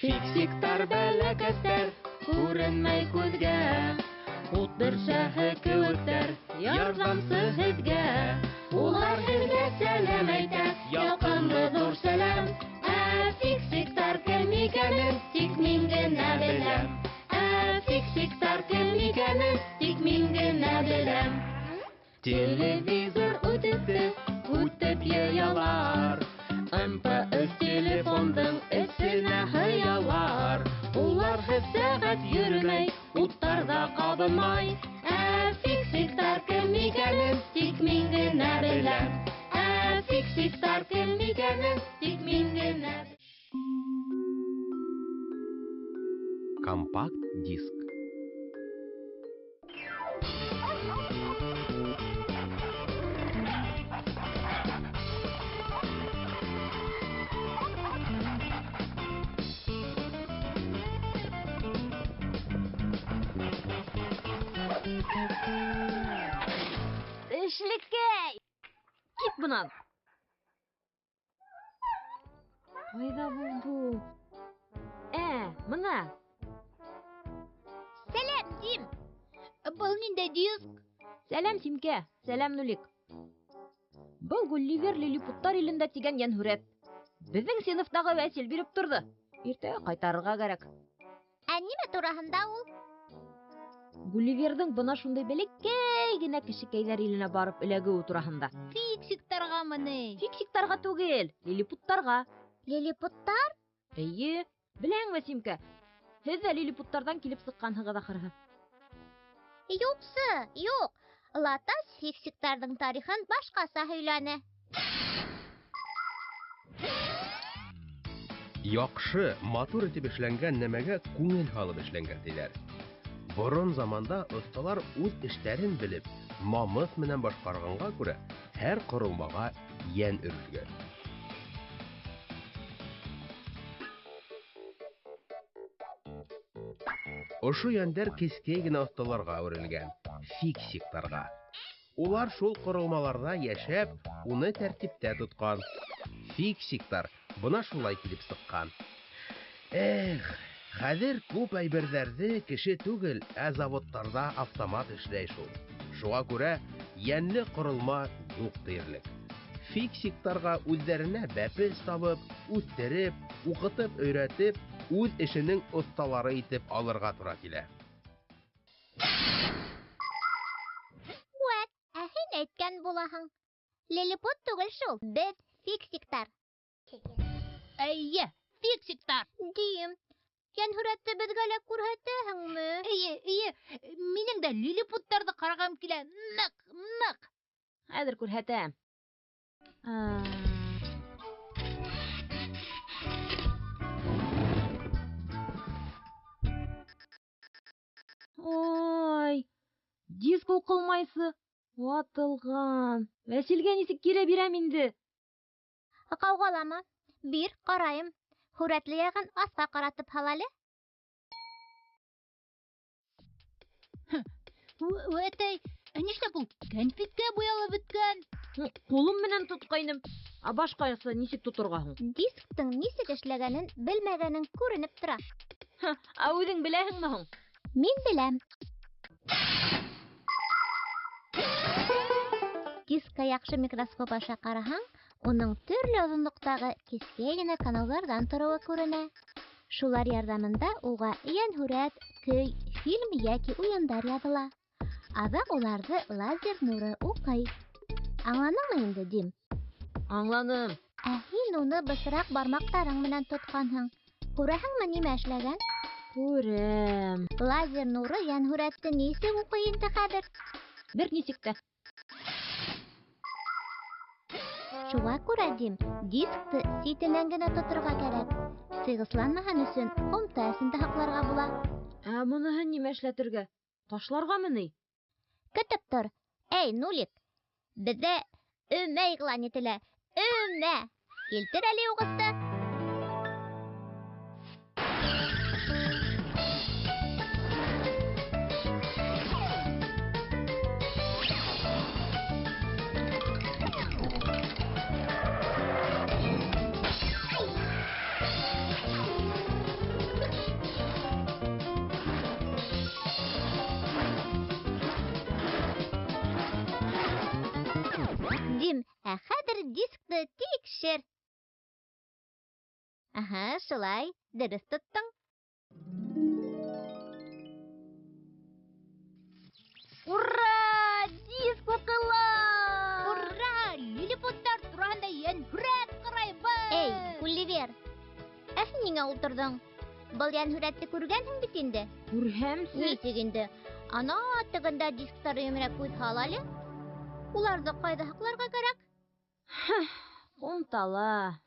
Фиксиктар бәләкәстәр, күренмәй күзгә. Ут бөршәһе кеүектәр, ярдәмсез һеҙгә. Улар һеҙгә сәлам әйтә, яҡынлы ҙур сәлам. Фиксиктар кем икәнен тик мин генә беләм. Фиксиктар кем икәнен тик мин генә беләм. Телевизор үтеп йыялар. МПС телефондың эсенә һыялар. Улар һеҙ сәғәт йөрөмәй, уттарҙа ҡабынмай. Фиксиктар кем икәнен тик мин генә беләм. Фиксиктар кем икәнен тик мин генә беләм. Компакт диск. Эшлекәй! Кит бынан! Ҡайҙа булды? Мына! Сәләм, Дим! Был ниндәй диск? Сәләм, Симкә! Сәләм, Нулик! Был Гулливер Лилипуттар илендә тигән йәнһүрәт. Беҙҙең синыфтағы Вәсил биреп торҙо. Иртәгә ҡайтарырға кәрәк. Нимә тураһында ул? Гулливерҙың бына шундай бәләкәй генә кешекәйҙәр иленә барып эләгеүе тураһында. Фиксиктарғамы ни? Фиксиктарға түгел, Лилипуттарға. Лилипуттар? Эйе, беләңме, Симкә? Һеҙ ҙә Лилипуттарҙан килеп сыҡҡанһығыҙ, ахырыһы. Юҡ. Латас фиксиктарҙың тарихын башҡаса һөйләне. Яҡшы, матур итеп эшләнгән нәмәгә күңел һалып эшләнгән тиҙәр. Борон заманда оҫталар үҙ эштәрен белеп, намыҫ менән башҡарғанға күрә, һәр ҡоролмаға йән өрөлгән. Ошо йәндәр кескәй генә оҫталарға әүерелгән, фиксиктарға. Улар шул ҡоролмаларҙа йәшәп, уны тәртиптә тотҡан. Фиксиктар бына шулай килеп сыҡҡан. Хәҙер күп әйберҙәрҙе кеше түгел, заводтарҙа автомат эшләй шул. Шуға күрә йәнле ҡоролма юҡ тиерлек. Фиксиктарға үҙҙәренә бәпес табып, үҫтереп, уҡытып, өйрәтеп, үҙ эшенең оҫталары итеп алырға тура килә. Һин әйткән булаһың. Лилипут түгел шул, беҙ фиксиктар. Әйе, фиксиктар. Дим, йәнһүрәтте беҙгә лә күрһәтәһеңме? Эйе, минең дә лилипуттарҙы ҡарағым килә. Ныҡ. Хәҙер күрһәтәм. Ой, диск уҡылмайсы. Ватылған. Вәсилгә нисек кире бирәм инде? Ҡауғалама. Бир, ҡарайым. Һүрәтле яғын аҫҡа ҡаратып һал әле. Вәтәй, нишләп ул кәнфиткә буялып бөткән? Ҡулым менән тотҡайным. Башҡаса нисек тоторға һуң? Дисктың нисек эшләгәнен белмәгәнең күренеп тора. Үҙең беләһеңме һуң? Мин беләм. Дискка яҡшы микроскоп аша ҡараһаң, уның төрлө оҙонлоҡтағы кескәй генә каналдарҙан тороуы күренә. Шулар ярҙамында уға йәнһүрәт, көй, фильм йәки уйындар яҙыла. Аҙаҡ уларҙы лазер нуры уҡый. Аңланыңмы инде, Дим? Аңланым. Һин уны бысыраҡ бармаҡтарың менән тотҡанһың. Күрәһеңме нимә эшләгән? Күрәм. Лазер нуры йәнһүрәтте нисек уҡый инде хәҙер? Бер нисек тә. Шуға күрә, Дим, дискты ситенән генә тоторға кәрәк. Сыйғысланмаһын өсөн ҡумта эсендә һаҡларға була. Моныһын нимә эшләтергә? Ташларғамы ни? Көтөп тор. Эй, Нулик, беҙҙә өмә иғлан ителә. Өмә! Килтер әле уғысты. дискты тикшер. Аха, шулай, дөрес тоттың. Ура! Диск вакыла! Ура! Лилипуттар туранда Янһүрәт карайбыз! Эй, Гулливер, син ниңә ултырдың? Был Янһүрәтте күргәнһең бит инде. Күрһәмсез. Ничек инде? Ана тыгында дисктары емерә куйдыгал әле. Уларҙы ҡайҙа һаҡларға кәрәк? Ҡумтала.